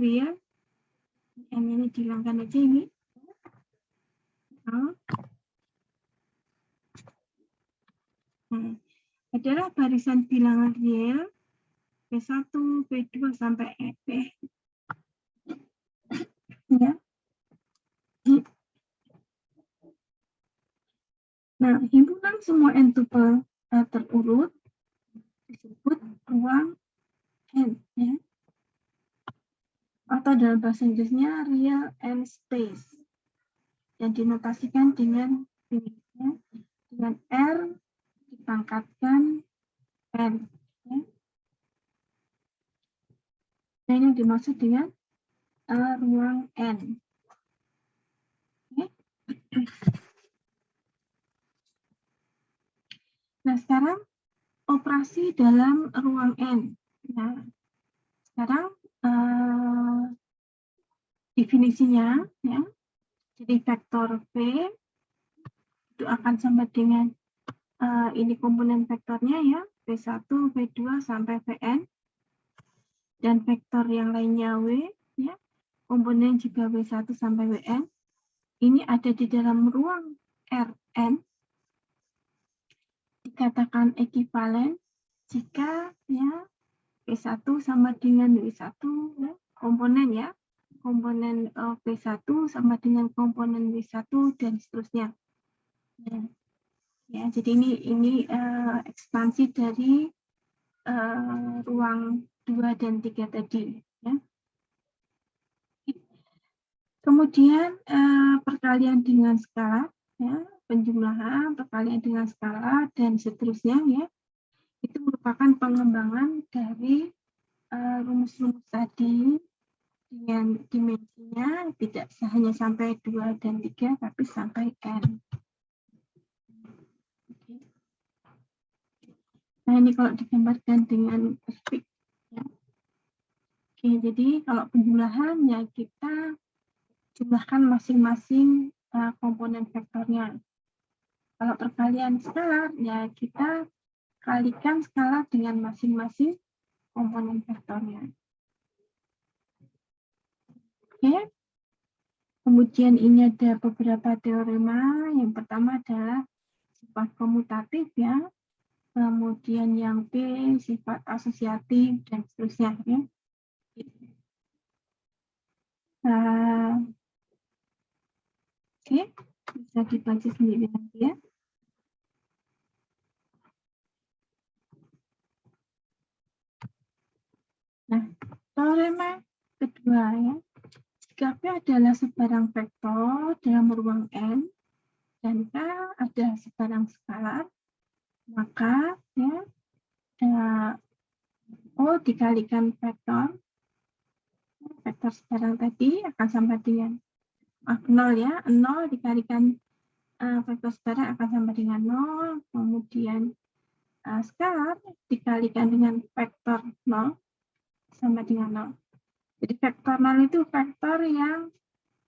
real, n ini dihilangkan aja ini. Adalah barisan bilangan real P1, P2 sampai P. Ya. Nah, himpunan semua n tuple terurut disebut ruang n, ya. Atau dalam bahasa Inggrisnya real n space, yang dinotasikan dengan ini, ya. Dengan R dipangkatkan n. Ya. Nah, ini dimaksud dengan ruang n. Ya. Nah, sekarang operasi dalam ruang n. Nah, sekarang definisinya, ya. Jadi vektor V itu akan sama dengan ini komponen vektornya, ya, V1, V2 sampai Vn, dan vektor yang lainnya W, ya, komponen juga W1 sampai Wn. Ini ada di dalam ruang Rn, dikatakan ekivalen jika, ya, V1 sama dengan W1, ya, komponen, ya, komponen V1 sama dengan komponen W1 dan seterusnya. Ya, jadi ini ekspansi dari ruang 2 dan 3 tadi. Ya. Kemudian perkalian dengan skala, ya, penjumlahan, perkalian dengan skala, dan seterusnya, ya, itu merupakan pengembangan dari rumus-rumus tadi dengan dimensinya tidak hanya sampai 2 dan 3, tapi sampai n. Nah, ini kalau digambarkan dengan grafik. Ya. Oke, jadi kalau penjumlahan, ya, kita jumlahkan masing-masing komponen vektornya. Kalau perkalian skalar, ya, kita kalikan skala dengan masing-masing komponen vektornya. Oke. Kemudian ini ada beberapa teorema. Yang pertama adalah sifat komutatif, ya. Kemudian yang B, sifat asosiatif, dan seterusnya. Ya. Oke, bisa dibaca sendiri nanti, ya. Nah, teorema kedua, ya. Jika P adalah sebarang vektor dalam ruang N dan K adalah sebarang skalar, maka, ya, O dikalikan vektor sebarang tadi akan sama dengan 0, ya, 0 dikalikan vektor sebarang akan sama dengan 0, kemudian skalar dikalikan dengan vektor 0 sama dengan 0. Jadi vektor 0 itu vektor yang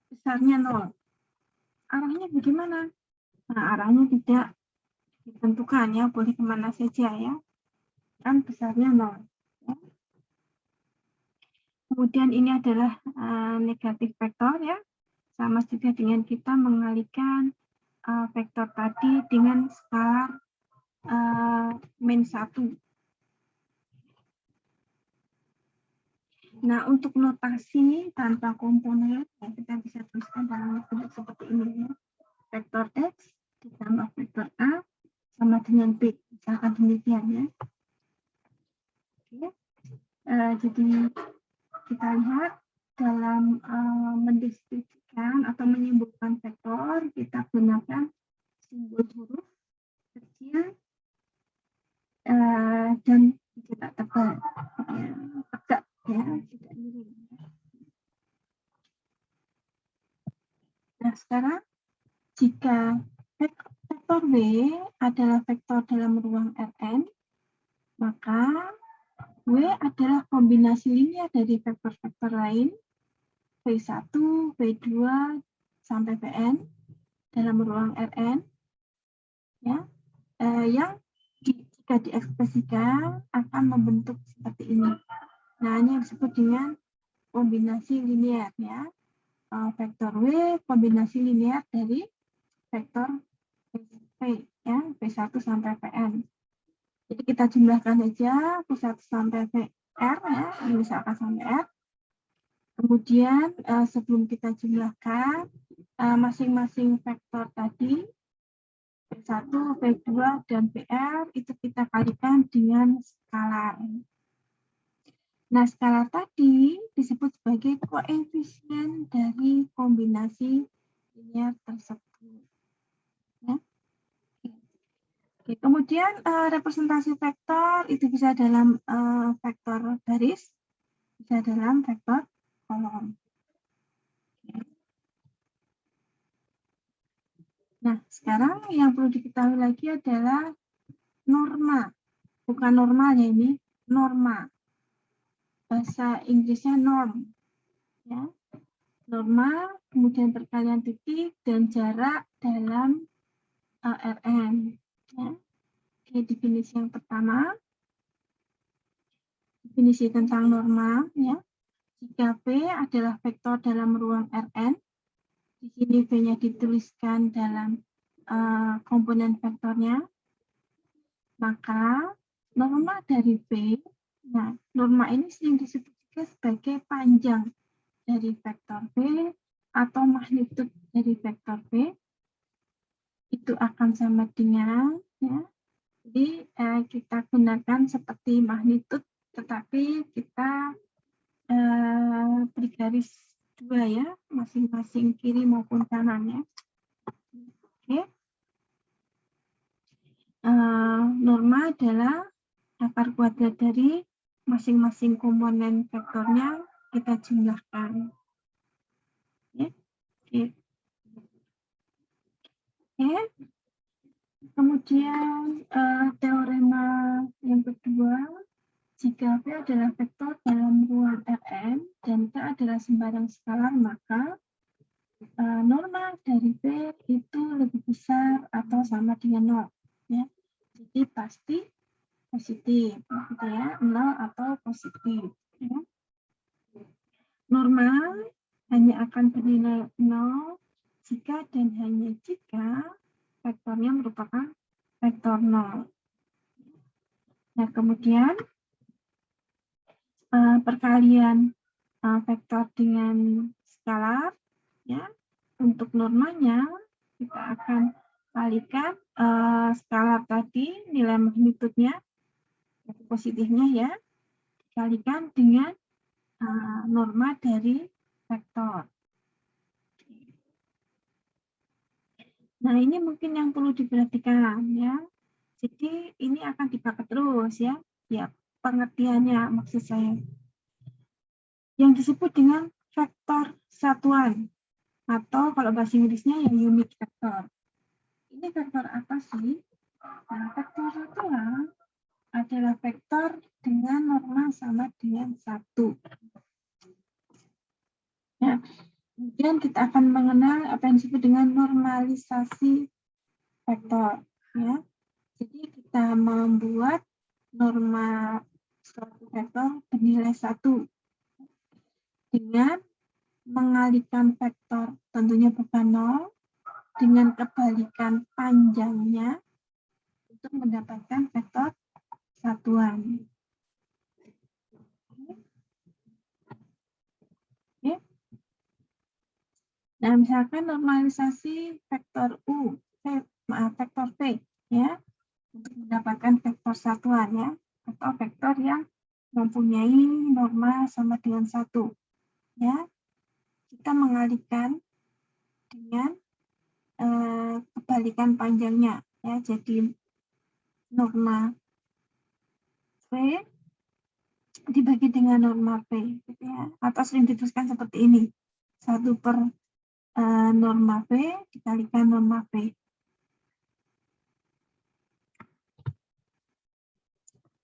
besarnya 0. Arahnya bagaimana? Nah, arahnya tidak ditentukan, ya, boleh kemana saja, ya. Kan besarnya 0. Ya. Kemudian ini adalah negatif vektor, ya. Sama juga dengan kita mengalihkan vektor tadi dengan skalar -1. Nah, untuk notasi tanpa komponen, ya, kita bisa tuliskan dalam bentuk seperti ini, ya. Vektor X ditambah vektor A sama dengan B. Misalkan demikian, ya. Oke. Jadi kita lihat dalam mendeskripsikan atau menyebutkan vektor, kita gunakan simbol huruf kecil dan tidak tebal, ya, tegak, ya, tidak miring. Nah, sekarang jika vektor W adalah vektor dalam ruang Rn, maka W adalah kombinasi linear dari vektor-vektor lain V1, V2 sampai Vn dalam ruang Rn, ya, yang jika diekspresikan akan membentuk seperti ini. Nah, ini yang disebut dengan kombinasi linear ya. Vektor W kombinasi linear dari vektor P ya, P1 sampai Pn. Jadi kita jumlahkan saja P1 sampai Pr ya, misalkan sampai R. Kemudian sebelum kita jumlahkan masing-masing vektor tadi P1, P2, dan PR itu kita kalikan dengan skalar. Nah, skalar tadi disebut sebagai koefisien dari kombinasi linear tersebut. Ya. Oke, kemudian representasi vektor itu bisa dalam vektor baris, bisa dalam vektor kolom. Nah, sekarang yang perlu diketahui lagi adalah norma. Bukan normal ya ini, norma. Bahasa Inggrisnya norm. Ya. Norma, kemudian perkalian titik, dan jarak dalam Rn. Ya. Oke, definisi yang pertama. Definisi tentang norma. Ya. Jika P adalah vektor dalam ruang Rn, di sini V-nya dituliskan dalam komponen vektornya, maka norma dari P, nah norma ini sering disebut juga sebagai panjang dari vektor V atau magnitud dari vektor V, itu akan sama dengan, ya, jadi kita gunakan seperti magnitud, tetapi kita beri garis dua ya, masing-masing kiri maupun kanannya. Oke. Norma adalah akar kuadrat dari masing-masing komponen vektornya kita jumlahkan. Ya. Oke. Oke. Kemudian teorema yang kedua, jika P adalah vektor dalam ruang Rn dan K adalah sembarang skalar, maka norma dari P itu lebih besar atau sama dengan 0. Ya. Jadi pasti positif, gitu ya, 0 atau positif. Ya. Norma hanya akan bernilai 0 jika dan hanya jika vektornya merupakan vektor 0. Nah, kemudian perkalian vektor dengan skalar, ya, untuk normanya kita akan kalikan skalar tadi, nilai magnitudnya, positifnya ya, dikalikan dengan norma dari vektor. Nah, ini mungkin yang perlu diperhatikan ya. Jadi ini akan dipakai terus ya. Ya, pengertiannya maksud saya. Yang disebut dengan vektor satuan atau kalau bahasa Inggrisnya ya unit vektor. Ini vektor apa sih? Nah, vektor satuan adalah vektor dengan norma sama dengan 1. Ya. Kemudian kita akan mengenal apa yang disebut dengan normalisasi vektor. Ya. Jadi kita membuat norma suatu vektor bernilai 1 dengan mengalihkan vektor, tentunya bukan 0, dengan kebalikan panjangnya untuk mendapatkan vektor satuan. Oke. Nah, misalkan normalisasi vektor vektor V ya, untuk mendapatkan vektor satuan ya, atau vektor yang mempunyai norma sama dengan 1 ya. Kita mengalihkan dengan kebalikan panjangnya ya, jadi norma V dibagi dengan norma P gitu ya, atau sering dituliskan seperti ini, 1 per norma V dikalikan norma P.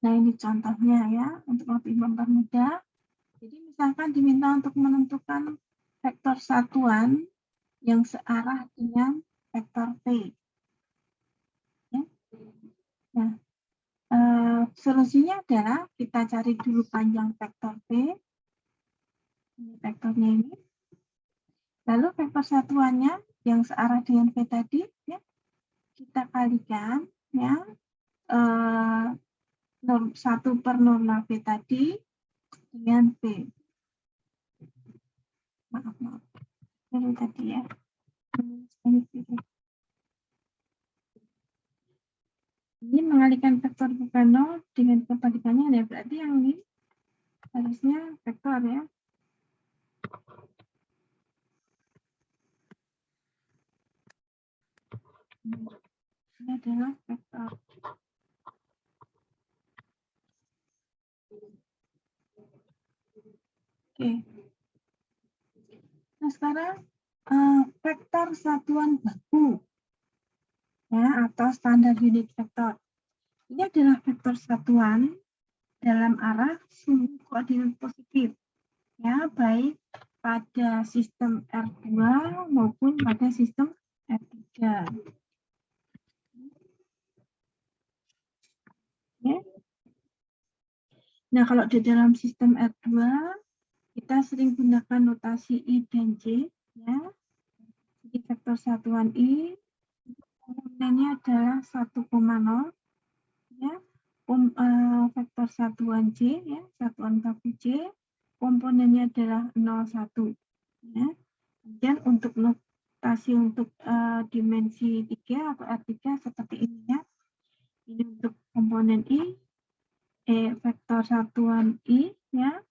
Nah, ini contohnya ya, untuk lebih mempermudah. Jadi misalkan diminta untuk menentukan vektor satuan yang searah dengan vektor P. Ya. Nah, solusinya adalah kita cari dulu panjang vektor P. Ini vektornya ini. Lalu vektor satuannya yang searah dengan V tadi, ya, kita kalikan, ya, 1/norma V tadi dengan V. Maaf. Ini tadi ya. Ini mengalihkan vektor bukan 0 dengan kebalikannya, ya, berarti yang ini harusnya vektor ya. Ini adalah vektor. Oke. Nah, sekarang vektor satuan baku, ya, atau standar unit vektor. Ini adalah vektor satuan dalam arah sumbu koordinat positif, ya, baik pada sistem R2 maupun pada sistem R3. Ya. Nah, kalau di dalam sistem R2, kita sering gunakan notasi I dan J, ya. Jadi vektor satuan I, komponennya adalah 1,0, ya. Vektor satuan J, ya, satuan baku J, komponennya adalah 0,1. Ya. Kemudian untuk notasi untuk dimensi 3 atau R3 seperti ini ya. Ini untuk komponen I, vektor satuan I, ya,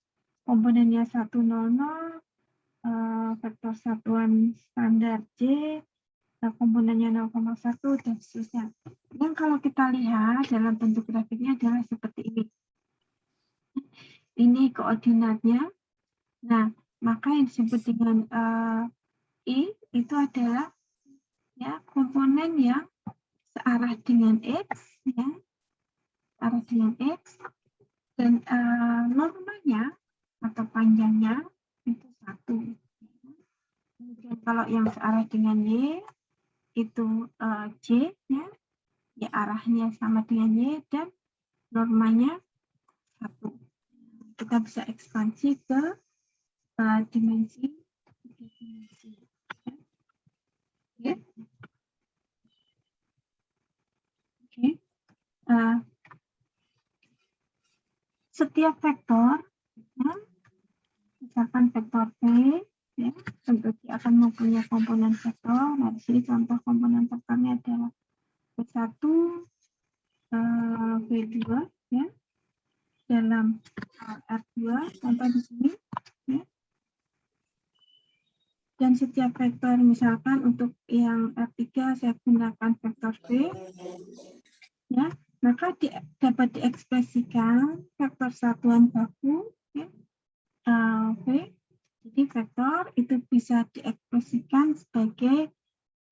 komponennya 100, vektor satuan standar J, komponennya 0,1 dan seterusnya. Dan kalau kita lihat dalam bentuk grafiknya adalah seperti ini. Ini koordinatnya. Nah, maka yang disebut dengan I itu adalah, ya, komponen yang searah dengan X, ya, searah dengan X, dan normanya atau panjangnya itu 1. Kemudian kalau yang searah dengan Y itu J, ya, arahnya sama dengan Y dan normanya 1. Kita bisa ekspansi ke dimensi 3 dimensi. Ya. Oke. Setiap vektor, ya, misalkan vektor P, ya, tentu dia akan mempunyai komponen vektor. Nah, di sini contoh komponen vektornya adalah V1, V2, ya, dalam R2, contoh di sini, ya. Dan setiap vektor, misalkan untuk yang R3 saya gunakan vektor V, ya, maka dapat diekspresikan vektor satuan baku, ya, V. Jadi vektor itu bisa diekspresikan sebagai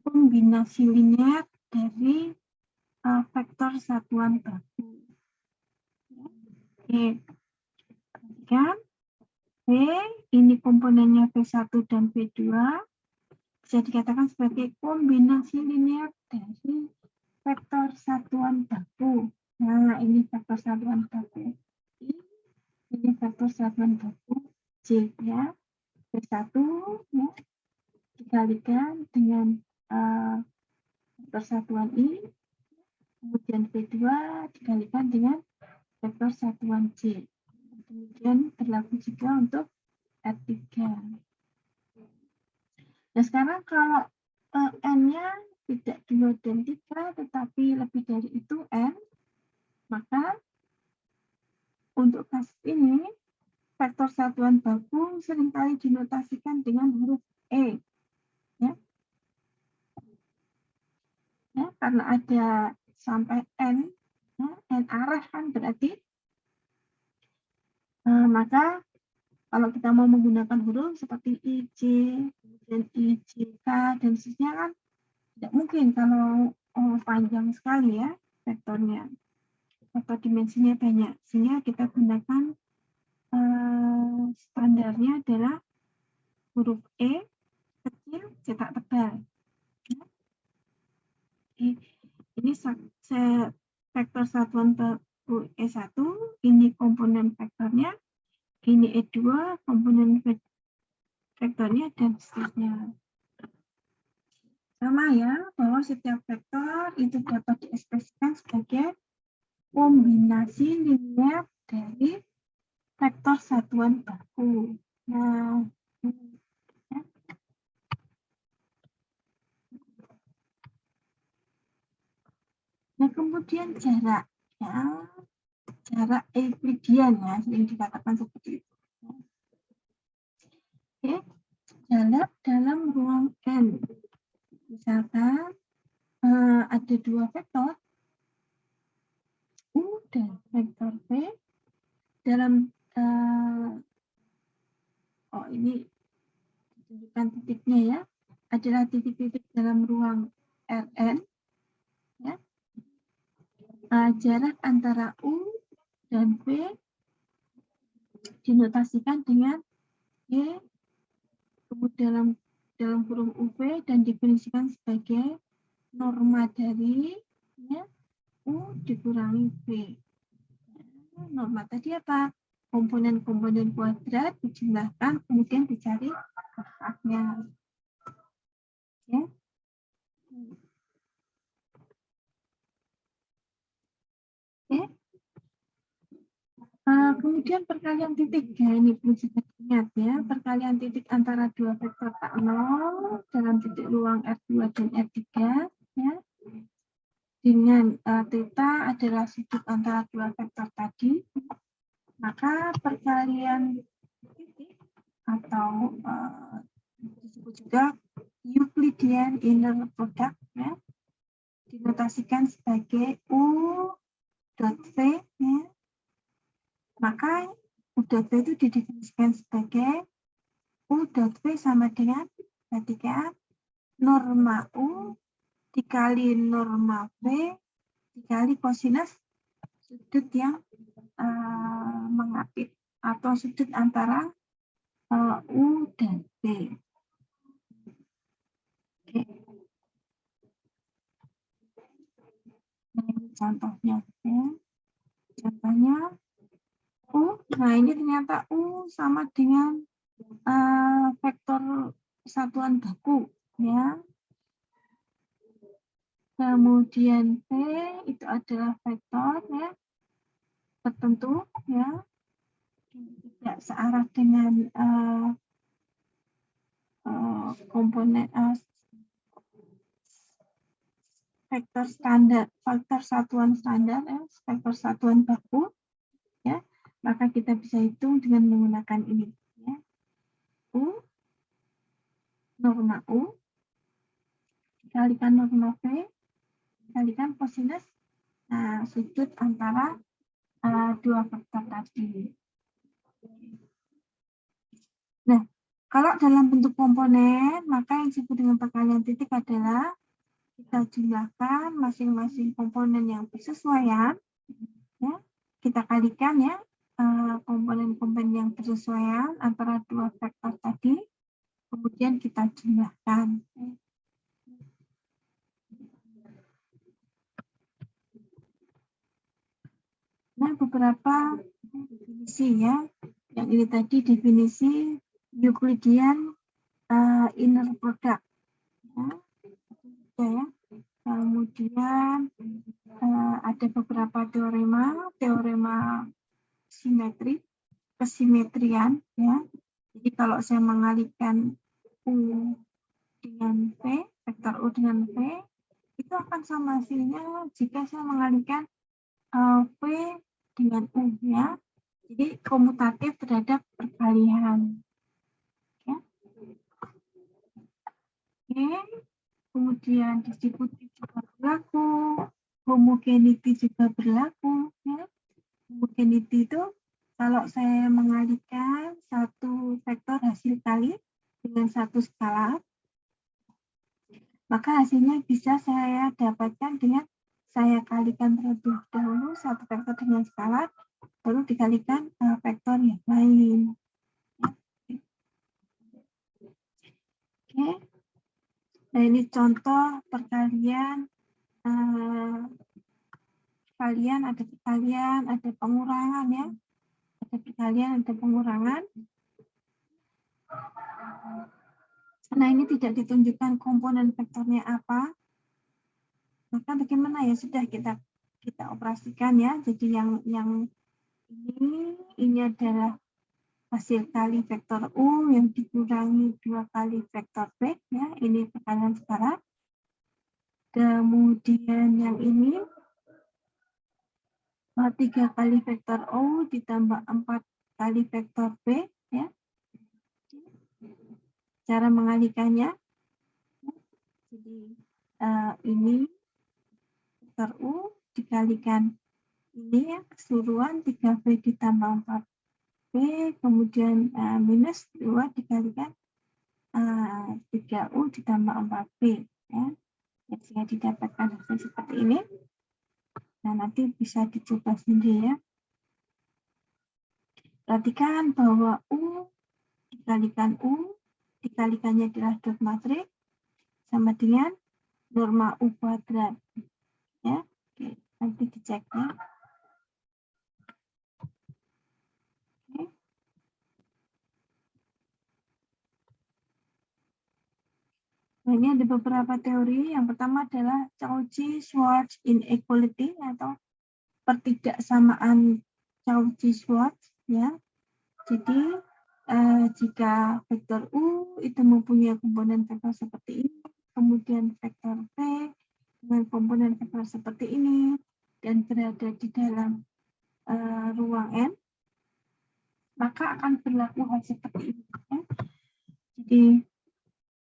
kombinasi linear dari vektor satuan baku. Oke, perhatikan V ini komponennya V1 dan V2 bisa dikatakan sebagai kombinasi linear dari vektor satuan baku. Nah, ini vektor satuan baku I, ini vektor satuan baku J, ya. V1, ya, dikalikan dengan vektor satuan I, kemudian V2 dikalikan dengan vektor satuan J. Kemudian berlaku juga untuk R3. Nah, sekarang kalau N-nya tidak 2 dan 3, tetapi lebih dari itu N, maka untuk kasus ini, vektor satuan baku seringkali dinotasikan dengan huruf E. Ya. Ya, karena ada sampai N, ya, N arah kan berarti, maka kalau kita mau menggunakan huruf seperti IJ, kemudian IJK, dan seterusnya kan tidak mungkin kalau panjang sekali ya vektornya, atau dimensinya banyak, sehingga kita gunakan standarnya adalah huruf E kecil cetak tebal. Ini vektor satuan baku E1, ini komponen vektornya, ini E2, komponen vektornya, dan seterusnya. Sama ya, bahwa setiap vektor itu dapat diekspresikan sebagai kombinasi linear dari vektor satuan baku. Nah, ya. Nah, kemudian jarak, ya, jarak Euclidean ya, sering dikatakan seperti itu. Oke, jarak dalam ruang N. Misalkan ada dua vektor U dan vektor V dalam ini ditunjukkan titiknya ya, adalah titik-titik dalam ruang Rn ya. Jarak antara U dan V dinotasikan dengan Y kemudian dalam kurung UV dan definisikan sebagai norma dari ya, U dikurangi V. Norma tadi apa? Komponen-komponen kuadrat dijumlahkan kemudian dicari aknya. Ya. Oke. Kemudian perkalian titik ya, ini perlu juga diingat ya, perkalian titik antara dua vektor tak nol dalam titik ruang R2 dan R3 ya, dengan theta adalah sudut antara dua vektor tadi, maka perkalian titik atau disebut juga Euclidean inner product ya, dinotasikan sebagai U dot V ya. Maka U dot V itu didefinisikan sebagai U dot V sama dengan ketika norma U dikali norma V dikali kosinus sudut yang mengapit atau sudut antara U dan V. Oke. Nah, ini contohnya ya. Contohnya U, nah ini ternyata U sama dengan vektor satuan baku ya. Kemudian V itu adalah vektor ya tertentu ya, tidak searah dengan komponen vektor standar, vektor satuan standar ya, vektor satuan baku ya, maka kita bisa hitung dengan menggunakan ini ya. U norma U dikalikan norma V dikalikan kosinus sudut antara dua vektor tadi. Nah, kalau dalam bentuk komponen, maka yang disebut dengan perkalian titik adalah kita jumlahkan masing-masing komponen yang bersesuaian, ya, kita kalikan ya komponen-komponen yang bersesuaian antara dua vektor tadi, kemudian kita jumlahkan. Nah, beberapa definisi ya, yang ini tadi definisi Euclidean inner product. Ya. Kemudian ada beberapa teorema simetri, kesimetrian ya. Jadi kalau saya mengalihkan U dengan V, vektor U dengan V, itu akan sama hasilnya jika saya mengalihkan V dengan U ya. Jadi komutatif terhadap perkalian. Ya. Oke. Kemudian distributif juga berlaku, homogeneity juga berlaku. Ya. Homogeneity itu kalau saya mengalihkan satu vektor hasil kali dengan satu skalar, maka hasilnya bisa saya dapatkan dengan saya kalikan terlebih dahulu satu vektor dengan skalar, baru dikalikan vektor yang lain. Oke. Nah, ini contoh perkalian, ada perkalian, ada pengurangan ya. Ada perkalian, ada pengurangan. Karena ini tidak ditunjukkan komponen vektornya apa, maka bagaimana ya, sudah kita operasikan ya. Jadi yang ini adalah hasil kali vektor U yang dikurangi 2 kali vektor V ya, ini tekanan sekarang. Kemudian yang ini 3 kali vektor O ditambah 4 kali vektor V ya. Cara mengalikannya, jadi ini vektor U dikalikan ini ya, keseluruhan 3V ditambah 4V, kemudian minus 2 dikalikan 3U ditambah 4V ya. Sehingga didapatkan hasil seperti ini. Nah, nanti bisa dicoba sendiri ya. Perhatikan bahwa U dikalikan U, dikalikannya adalah dot matriks sama dengan norma U kuadrat. Ya, oke, nanti dicek ya. Oke. Nah, ini ada beberapa teori. Yang pertama adalah Cauchy-Schwarz inequality atau pertidaksamaan Cauchy-Schwarz ya. Jadi jika vektor U itu mempunyai komponen vektor seperti ini, kemudian vektor V dengan komponen vektor seperti ini, dan berada di dalam ruang N, maka akan berlaku hal seperti ini. Ya. Jadi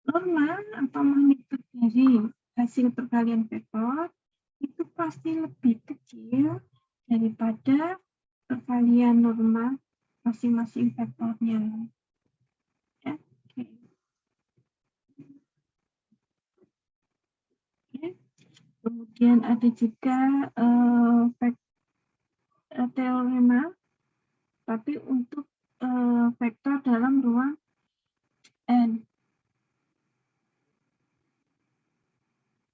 norma atau magnitud dari hasil perkalian vektor itu pasti lebih kecil daripada perkalian norma masing-masing vektornya. Ya. Oke. Oke. Kemudian ada juga teorema, tapi untuk vektor dalam ruang N.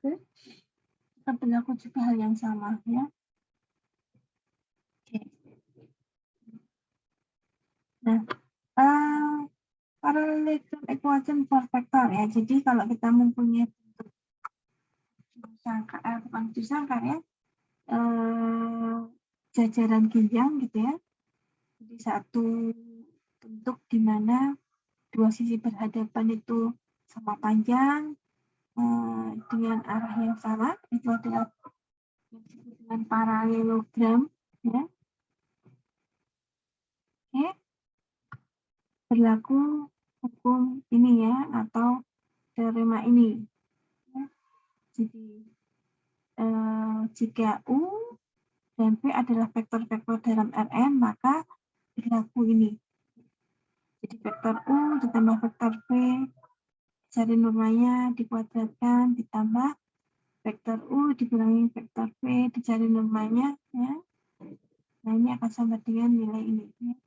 Oke. Akan berlaku juga hal yang sama ya. Oke. Nah, parallelogram equation for vector ya. Jadi kalau kita mempunyai bentuk sangka, bukan sangka ya, jajaran ginjang gitu ya. Jadi satu bentuk di mana dua sisi berhadapan itu sama panjang dengan arah yang sama, itu adalah yang disebut dengan paralelogram ya. Oke. Berlaku hukum ini ya, atau teorema ini ya. Jadi jika U dan V adalah vektor-vektor dalam Rn, maka berlaku ini. Jadi vektor U ditambah vektor V, cari normanya, dikuadratkan, ditambah vektor U dikurangi vektor V, dicari normanya ya. Nah, ini akan sama dengan nilai ini ya.